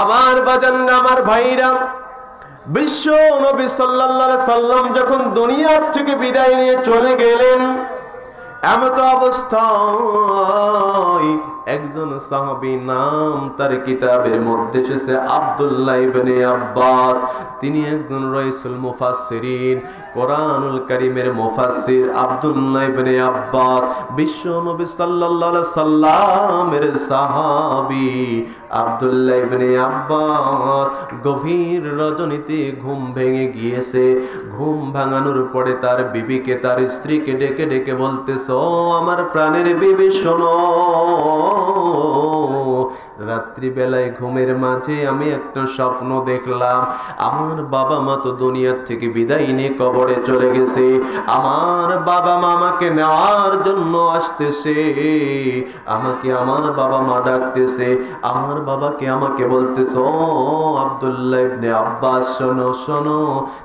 আমার বাজান, আমার ভাইরা, বিশ্ব নবী সাল্লাল্লাহু আলাইহি সাল্লাম যখন দুনিয়া থেকে বিদায় নিয়ে চলে গেলেন, এমত অবস্থায় একজন সাহাবী, নাম তার কিতাবের মধ্যে এসেছে আব্দুল্লাহ ইবনে আব্বাস। তিনি একজন রাইসুল মুফাসসিরিন, কোরআনুল কারীমের মুফাসসির আব্দুল্লাহ ইবনে আব্বাস বিশ্ব নবী সাল্লাল্লাহু আলাইহি সাল্লামের সাহাবী। আব্দুল্লাহ ইবনে আব্বাস গভীর রজনীতে ঘুম ভেঙে গিয়েছে। ঘুম ভাঙানোর পরে তার বিবিকে, তার স্ত্রীকে ডেকে ডেকে বলতেছে, ও আমার প্রাণের বিবি শোনো, রাত্রিবেলায় ঘুমের মাঝে আমি একটা স্বপ্ন দেখলাম। আমার বাবা মা তো দুনিয়ার থেকে বিদায় নিয়ে কবরে চলে গেছে, আমার বাবা মা আমাকে নেওয়ার জন্য আসতেছে, আমাকে আমার বাবা মা ডাকতেছে, আমার বাবাকে আমাকে বলতেছে, ও আব্দুল্লাহ ইবনে আব্বাস শোনো শোনো,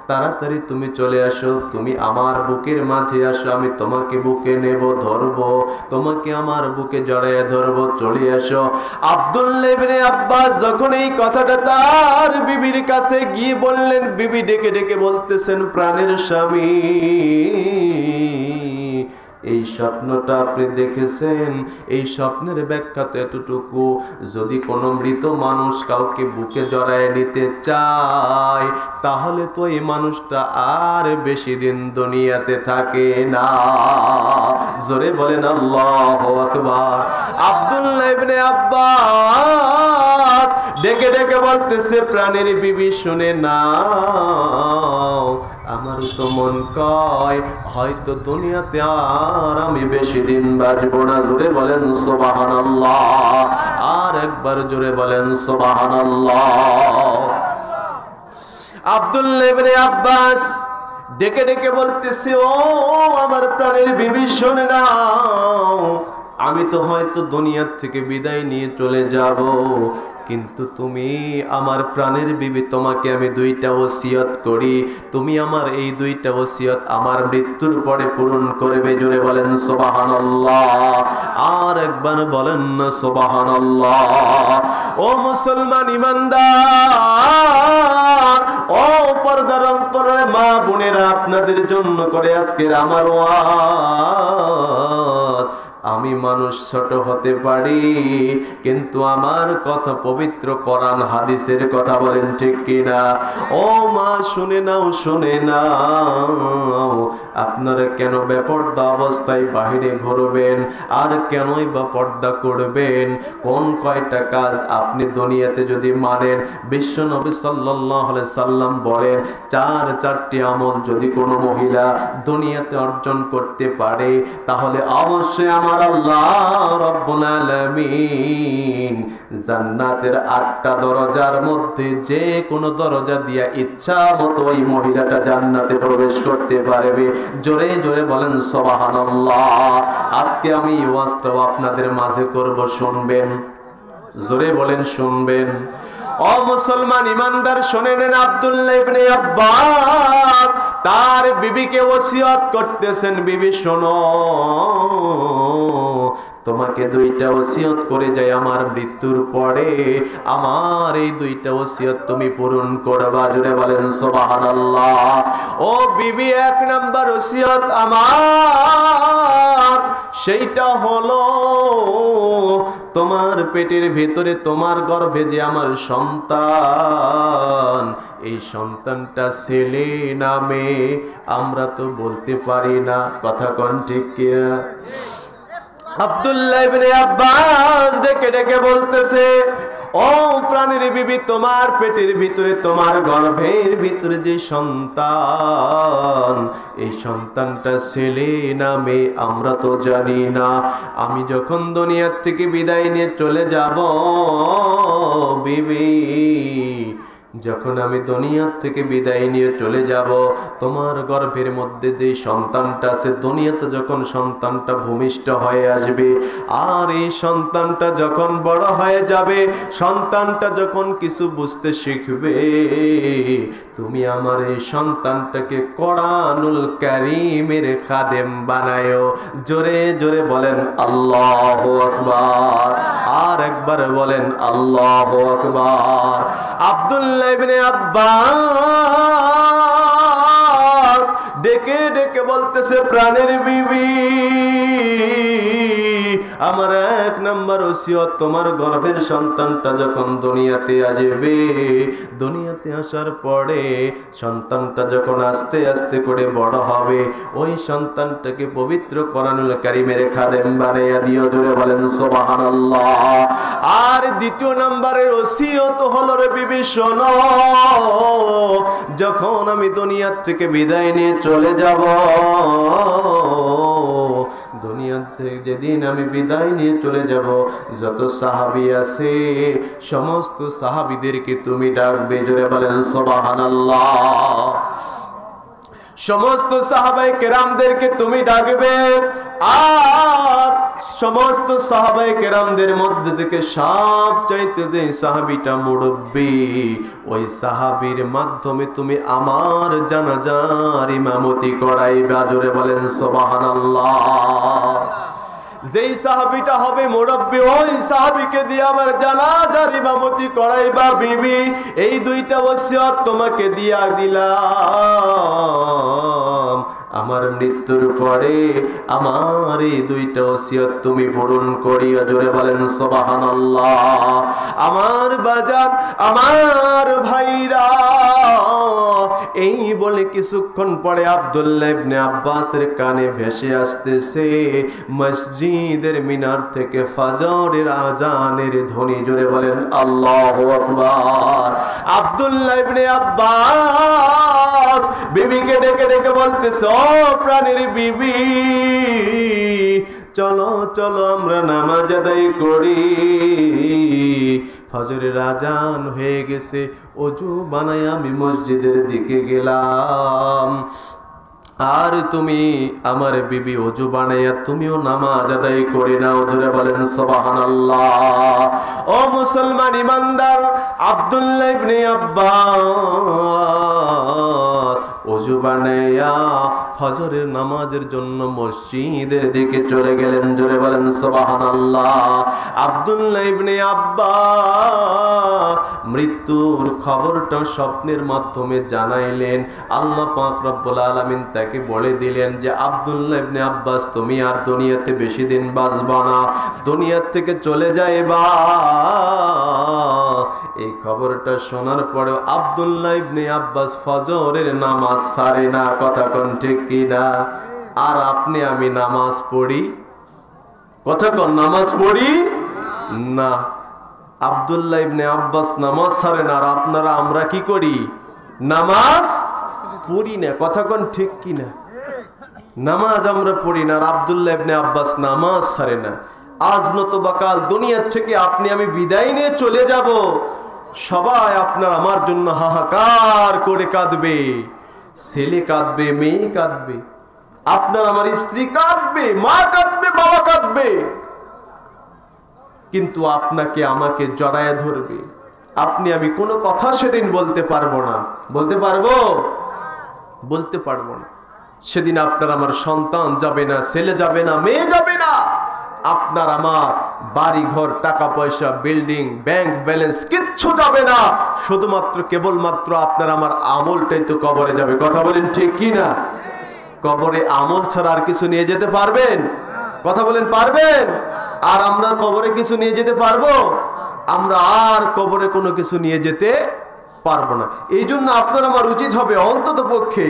তাড়াতাড়ি তুমি চলে আসো, তুমি আমার বুকের মাঝে আসো, আমি তোমাকে বুকে নেব, ধরবো, তোমাকে আমার বুকে জড়ায় ধরবো, চলে আসো। আব্দুল্লাহ ইবনে আব্বাস যখন এই কথাটা তার বিবির কাছে গিয়ে বললেন, বিবি ডেকে ডেকে বলতেছেন, প্রাণের স্বামী, এই স্বপ্নটা আপনি দেখেছেন, এই স্বপ্নের ব্যাখ্যা তো এতটুকু, যদি কোনো মৃত মানুষ কাউকে বুকে জড়ায় নিতে চায়, তাহলে তো এই মানুষটা আর বেশি দিন দুনিয়াতে থাকে না। জোরে বলেন আল্লাহু আকবার। আব্দুল্লাহ ইবনে আব্বাস ডেকে ডেকে বলতেছে, প্রাণের বিবি শুনে নাও, আমার তো মন কয় হয়তো দুনিয়াতে আর আমি বেশি দিন বাঁচবো না। জোরে বলেন সুবহানাল্লাহ, আর একবার জোরে বলেন সুবহানাল্লাহ। আব্দুল্লাহ ইবনে আব্বাস ডেকে ডেকে বলতেছে, ও আমার প্রাণের বিবি শুনে নাও, আমি তো হয়তো দুনিয়ার থেকে বিদায় নিয়ে চলে যাব, কিন্তু তুমি আমার প্রাণের বিবি, তোমাকে আমি দুইটা ওসিয়ত করি, তুমি আমার এই দুইটা ওসিয়ত আমার মৃত্যুর পরে পূরণ করবে। জোরে বলেন সুবহানাল্লাহ, আর একবার বলেন না সুবহানাল্লাহ। ও মুসলমান ইমানদার, ও পর্দার অন্তরের মা বোনেরা, আপনাদের জন্য করে আজকের আমার ওয়াজ। আমি মানুষ ছোট হতে পারি, কিন্তু আমার কথা পবিত্র কোরআন হাদিসের কথা, বলেন ঠিক কিনা? ও মা শুনে নাও, শুনে নাও, আপনারা কেন বেপর্দা অবস্থায় বাহিরে ঘুরবেন, আর কেনই বা পর্দা করবেন? কোন কয়টা কাজ আপনি দুনিয়াতে যদি মানেন, বিশ্ব নবী সাল্লাল্লাহু আলাইহি সাল্লাম বলেন, চারটি আমল যদি কোনো মহিলা দুনিয়াতে অর্জন করতে পারে, তাহলে অবশ্যই আমার আল্লাহ রাব্বুল আলামিন জান্নাতের 8টা দরজার মধ্যে যে কোনো দরজা দিয়া ইচ্ছা মতো ওই মহিলাটা জান্নাতে প্রবেশ করতে পারবে। জোরে জোরে বলেন সুবহানাল্লাহ। আজকে আমি ওয়াজটা আপনাদের মাঝে করব, শুনবেন। জোরে বলেন শুনবেন। ও মুসলমান ইমানদার, শুনে নেন, আব্দুল্লাহ ইবনে আব্বাস তার বিবিকে ওসিয়ত করতেছেন, বিবি শোনো, তোমাকে দুইটা ওসিয়ত করে যাই, আমার মৃত্যুর পরে আমার এই দুইটা ওসিয়ত তুমি পূরণ করবা। জোরে বলেন সুবহানাল্লাহ। ও বিবি, 1 নাম্বার ওসিয়ত আমার, সেইটা হলো তোমার পেটের ভেতরে, তোমার গর্ভে যে আমার সন্তান, এই সন্তানটা ছেলে না মেয়ে আমরা তো বলতে পারি না, কথা কোন ঠিক কিনা? আব্দুল্লাহ ইবনে আব্বাস ডেকে ডেকে বলতেছে, ও প্রাণের বিবি, তোমার পেটের ভিতরে, তোমার গর্ভের ভিতরে যে সন্তান, এই সন্তানটা ছেলে না মেয়ে আমরা তো জানি না। আমি যখন দুনিয়ার থেকে বিদায় নিয়ে চলে যাব, বিবি যখন আমি দুনিয়া থেকে বিদায় নিয়ে চলে যাব, তোমার গর্ভের মধ্যে যে সন্তানটা আছে, দুনিয়াতে যখন সন্তানটা ভূমিষ্ঠ হয়ে আসবে, আর এই সন্তানটা যখন বড় হয়ে যাবে, সন্তানটা যখন কিছু বুঝতে শিখবে, তুমি আমার এই সন্তানটাকে কোরআনুল কারীমের খাদেম বানায়ো। জোরে জোরে বলেন আল্লাহু আকবার। আর একবার বলেন আল্লাহু আকবার। আব্দুল্লাহ ইবনে আব্বাস ডেকে ডেকে বলতেছে, প্রাণের বিবি, আমার এক নাম্বার ওসিয়ত, তোমার গর্ভের সন্তানটা যখন দুনিয়াতে আসবে, দুনিয়াতে আসার পরে সন্তানটা যখন আস্তে আস্তে করে বড় হবে, ওই সন্তানটাকে পবিত্র কোরআনুল কারীমের খাদেম বানাইয়া দিও। জোরে বলেন সুবহানাল্লাহ। আর দ্বিতীয় নাম্বারের ওসিয়ত হলো, রে বিবি শোনো, যখন আমি দুনিয়া থেকে বিদায় নিয়ে চলে যাব, দুনিয়া থেকে যেদিন আমি বিদায় নিয়ে চলে যাব, যত সাহাবী আছে সমস্ত সাহাবীদেরকে তুমি ডাকবে। জোরে বলেন সুবহানাল্লাহ। সমস্ত সাহাবায়ে কেরামদেরকে তুমি ডাকবে, আর সমস্ত সাহাবায়ে কেরামদের মধ্যে থেকে সবচাইতে যে সাহাবীটা মুরব্বি, ওই সাহাবীর মাধ্যমে তুমি আমার জানাজার ইমামতি করাইবা। জোরে বলেন সুবহানাল্লাহ। যেই সাহাবীটা হবে মুরব্বি, ওই সাহাবীকে দিয়ে আবার জানাজার ইমামতি করাইবা। বিবি, এই দুইটা ওসিয়ত তোমাকে দিয়া দিলাম, আমার মৃত্যুর পরে আমার এই দুইটা ওসিয়ত তুমি পূরণ করিও। জোরে বলেন সুবহানাল্লাহ। আমার বাজান, আমার ভাইরা, এই বলে কিছুক্ষণ পরে আব্দুল্লাহ ইবনে আব্বাসের কানে ভেসে আসতেছে মসজিদের মিনার থেকে ফজরের আজানের ধ্বনি। জোরে বলেন আল্লাহু আকবার। আব্দুল্লাহ ইবনে আব্বাস বিবিকে ডেকে ডেকে বলতেছে, ও প্রাণের বিবি, চলো চলো আমরা নামাজ আদায় করি। ফজরের আজান হয়ে গেছে, ওযু বানায় আমি মসজিদের দিকে গেলাম, আর তুমি আমার বিবি ওযু বানাইয়া তুমিও নামাজ আদায় করে নাও। জোরে বলেন সুবহানাল্লাহ। ও মুসলমান ইমানদার, আব্দুল্লাহ ইবনে আব্বাস ওযু বানাইয়া ফজরের নামাজের জন্য মসজিদের দিকে চলে গেলেন। জোরে বলেন সুবহানাল্লাহ। আব্দুল্লাহ ইবনে আব্বাস মৃত্যুর খবরটা স্বপ্নের মাধ্যমে জানাইলেন। আল্লাহ পাক রব্বুল আলামিন তাকে বলে দিলেন যে, আব্দুল্লাহ ইবনে আব্বাস, তুমি আর দুনিয়াতে বেশি দিন বাঁচবা না, দুনিয়া থেকে চলে যাইবা। এই খবরটা শোনার পরেও আব্দুল্লাহ ইবনে আব্বাস ফজরের নামাজ ছাড়ে না। কথা কোন ঠিক কিনা? আর আপনি আমি নামাজ পড়ি, কথা কোন নামাজ পড়ি না। আব্দুল্লাহ ইবনে আব্বাস নামাজ ছাড়ে না, আর আপনারা আমরা কি করি? নামাজ পড়ি না। কথা কোন ঠিক কিনা? নামাজ আমরা পড়ি না, আর আব্দুল্লাহ ইবনে আব্বাস নামাজ ছাড়ে না। আজ নতুবা কাল দুনিয়া থেকে আপনি আমি বিদায় নিয়ে চলে যাব, সবাই আপনার আমার জন্য হাহাকার করে কাঁদবে। ছেলে কাঁদবে, মেয়ে কাঁদবে, আপনার আমার স্ত্রী কাঁদবে, মা কাঁদবে, বাবা কাঁদবে, কিন্তু আপনাকে আমাকে জড়ায় ধরবে। আপনি আমি কোনো কথা সেদিন বলতে পারবো না। বলতে পারবো? বলতে পারবো না। সেদিন আপনার আমার সন্তান যাবে না, ছেলে যাবে না, মেয়ে যাবে না, আপনার আমার বাড়ি ঘর, টাকা পয়সা, বিল্ডিং, ব্যাংক ব্যালেন্স কিচ্ছু যাবে না। শুধুমাত্র কেবলমাত্র আপনার আমার আমলটাই তো কবরে যাবে। কথা বলেন ঠিক কি না? কবরে আমল ছাড়া আর কিছু নিয়ে যেতে পারবেন? কথা বলেন পারবেন? আর আমরা কবরে কিছু নিয়ে যেতে পারবো? আমরা আর কবরে কোনো কিছু নিয়ে যেতে পারবো না। এই জন্য আপনার আমার উচিত হবে অন্তত পক্ষে,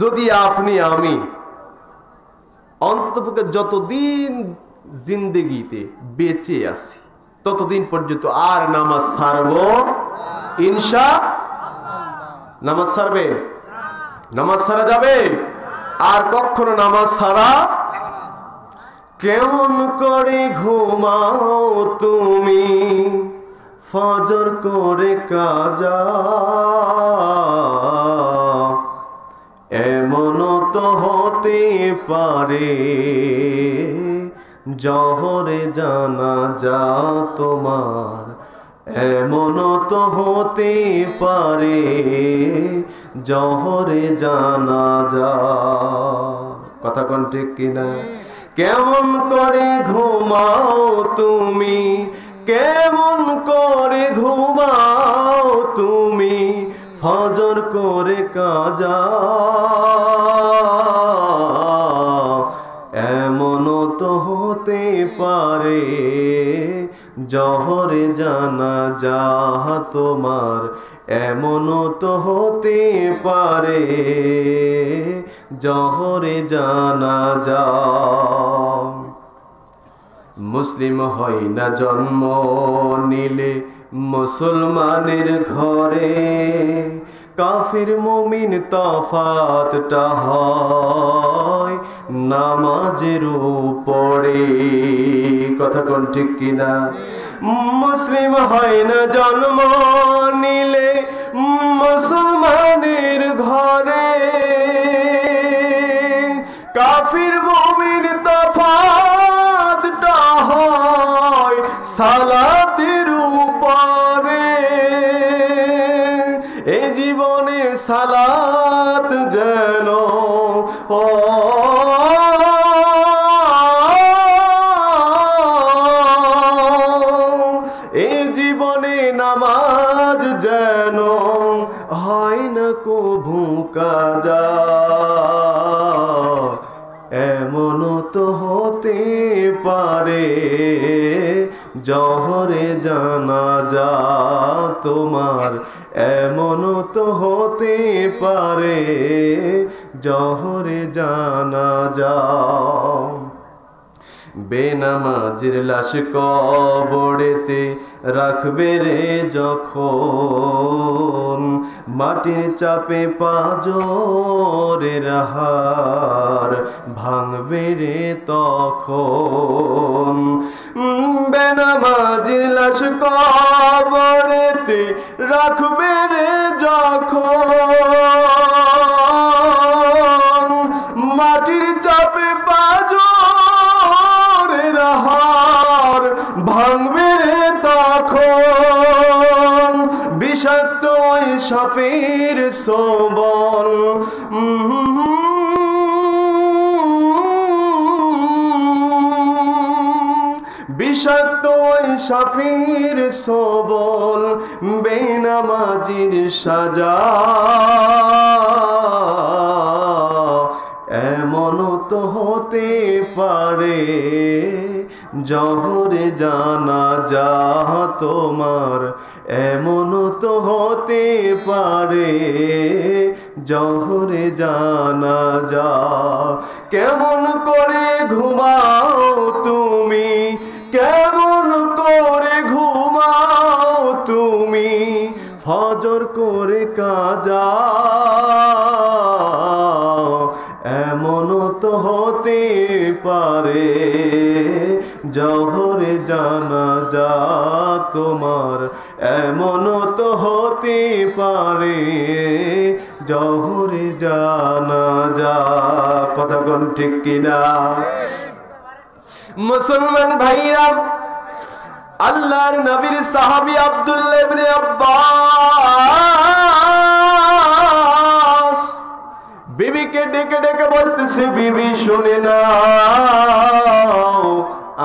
যদি আপনি আমি অন্তত পক্ষে যতদিন জিন্দেগিতে বেঁচে আছি ততদিন পর্যন্ত আর নামাজ ছাড়বো ইনশাআল্লাহ। নামাজ ছাড়বে? নামাজ ছাড়া যাবে? আর কখনো নামাজ ছাড়া? কেমন করে ঘুমাও তুমি ফজর করে কাজা, এমনও তো হতে পারে জহরে জানাজা তোমার, এমনও তো হতে পারে জহরে জানাজা। কথা কোন ঠিক কিনা? কেমন করে ঘুমাও তুমি, কেমন করে ঘুমাও তুমি, ফজর করে কাজা, এমনও তো হতে পারে জহরে জানাজা তোমার, এমনও তো হতে পারে জহরে জানাজা। মুসলিম হয় না জন্ম নিলে মুসলমানের ঘরে, কাফির মুমিন তফাতটা হয় নামাজের উপরে। কথা কোন ঠিক কিনা? মুসলিম হয় না জন্ম নিলে মুসলমানের ঘরে, কাফির মুমিন তফাতটা হয় সালাতের উপরে। এই জীবনে সালাত যেন এই জীবনে নামাজ যেন হয় না কভু কাজা, এমনও তো হতে পারে জহরে জানাজা তোমার, এমনও তো হতে পারে জহরে জানাজা। বেনামাজির লাশ কবরেতে রাখবে রে যখন, মাটির চাপে পাঁজরের হাড় ভাঙবে রে তখন। বেনামাজির লাশ কবরেতে রাখবে রে যখন, মাটির চাপে পাঁজরের হাড় ভাঙবে রে তখন। বিষাক্ত ওই সাপের সবল বিষাক্ত ওই সাপের সবল, বেনামাজির সাজা, এমনও তো হতে পারে জহরে জানাজা তোমার, এমনও তো হতে পারে জহরে জানাজা। কেমন করে ঘুমাও তুমি, কেমন করে ঘুমাও তুমি, ফজর করে কাজা, এমনও তো হতে পারে জহরে জানাজা তোমার, এমনও তো হতে পারে জহরে জানাজা। কথা কোন ঠিক কিনা? মুসলমান ভাইরা, আল্লাহর নবীর সাহাবী আব্দুল্লাহ ইবনে আব্বাস বিবিকে ডেকে ডেকে বলতেছে, বিবি শুনে নাও,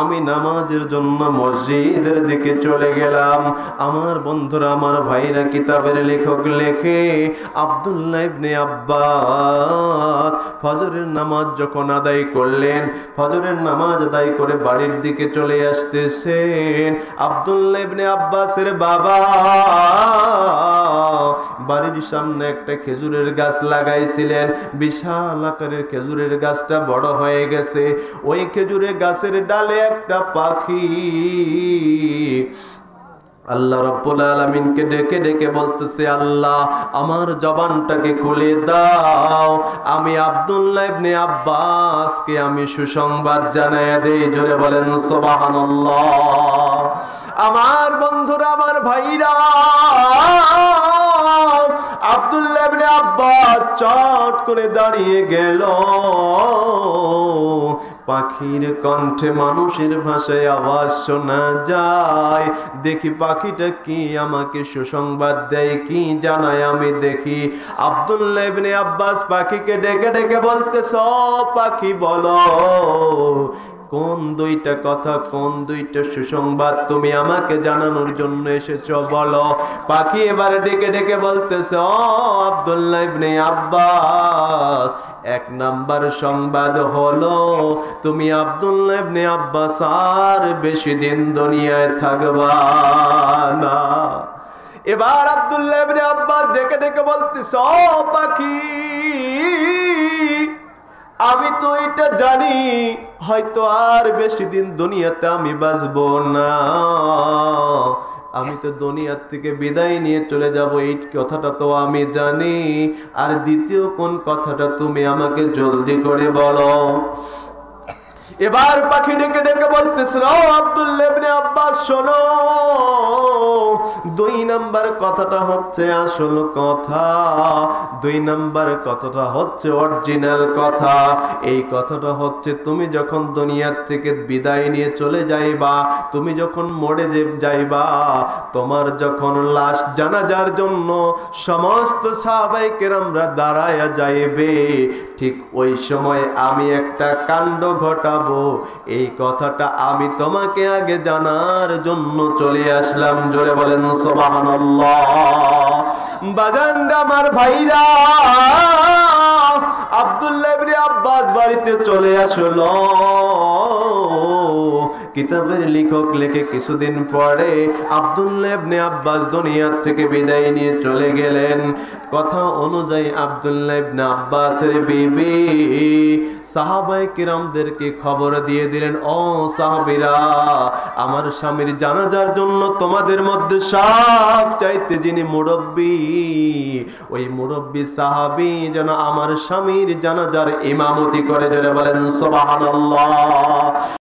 আমি নামাজের জন্য মসজিদের দিকে চলে গেলাম। আমার বন্ধুরা, আমার ভাইরা, কিতাবের লেখক লেখে আব্দুল্লাহ ইবনে আব্বাস ফজরের নামাজ যখন আদায় করলেন, ফজরের নামাজ আদায় করে বাড়ির দিকে চলে আসতেছেন। আব্দুল্লাহ ইবনে আব্বাসের বাবা বাড়ির সামনে একটা খেজুরের গাছ লাগাইছিলেন। বিশাল আকারের খেজুরের গাছটা বড় হয়ে গেছে। ওই খেজুরের গাছের ডালে একটা পাখি আল্লাহ রাব্বুল আলামিনকে ডেকে ডেকে বলতেছে, আল্লাহ আমার জবানটাকে খুলে দাও, আমি আব্দুল্লাহ ইবনে আব্বাসকে আমি সুসংবাদ জানাইয়া দেই। জোরে বলেন সুবহানাল্লাহ। আমার বন্ধুরা, আমার ভাইরা, আব্দুল্লাহ ইবনে আব্বাস চট করে দাঁড়িয়ে গেল। পাখির কণ্ঠে মানুষের ভাষায় আওয়াজ শোনা যায়। দেখি পাখিটা কি আমাকে সুসংবাদ দেয়, কি জানায় আমি দেখি। আব্দুল্লাহ ইবনে আব্বাস পাখিকে ডেকে ডেকে বলতেছ, পাখি বলো কোন দুইটা কথা, কোন দুইটা সুসংবাদ তুমি আমাকে জানানোর জন্য এসেছো, বলো। পাখি এবার ডেকে ডেকে বলতেছে, ও আব্দুল্লাহ ইবনে আব্বাস, এক নাম্বার সংবাদ হলো তুমি আব্দুল্লাহ ইবনে আব্বাস আর বেশি দিন দুনিয়ায় থাকবা না। এবার আব্দুল্লাহ ইবনে আব্বাস ডেকে ডেকে বলতেছে, ও পাখি, আমি তো এটা জানি হয়তো আর বেশি দিন দুনিয়াতে আমি বাঁচবো না, আমি তো দুনিয়ার থেকে বিদায় নিয়ে চলে যাব, এই কথাটা তো আমি জানি। আর দ্বিতীয় কোন কথাটা তুমি আমাকে জলদি করে বলো। এবার পাখি ডেকে ডেকে বলতেছিল, আব্দুল্লাহ ইবনে আব্বাস শোনো, দুই নাম্বার কথাটা হচ্ছে আসল কথা, দুই নাম্বার কথাটা হচ্ছে অরিজিনাল কথা। এই কথাটা হচ্ছে তুমি যখন দুনিয়ার থেকে বিদায় নিয়ে চলে যাইবা, তুমি যখন মরে যাইবা, তোমার যখন লাশ জানাজার জন্য সমস্ত সাহাবায়ে কেরামরা দাঁড়ায়া যাইবে, ঠিক ওই সময় আমি একটা কাণ্ড ঘটাবো। এই কথাটা আমি তোমাকে আগে জানার জন্য চলে আসলাম। জোরে বলেন সুবহানাল্লাহ। বাজানরা, আমার ভাইরা, আব্দুল্লাহ ইবনে আব্বাস বাড়িতে চলে আসলো। কিতাবের লেখক লেখে কিছুদিন পরে আব্দুল্লাহ ইবনে আব্বাস দুনিয়া থেকে বিদায় নিয়ে চলে গেলেন। কথা অনুযায়ী আব্দুল্লাহ ইবনে আব্বাসের বিবি সাহাবায়ে কিরামদেরকে খবর দিয়ে দিলেন, ও সাহাবীরা, আমার স্বামীর জানাজার জন্য তোমাদের মধ্যে সব চাইতে যিনি মুরব্বী, ওই মুরব্বী সাহাবী যেন আমার স্বামীর জানাজার ইমামতি করে। জোরে বলেন সুবহানাল্লাহ।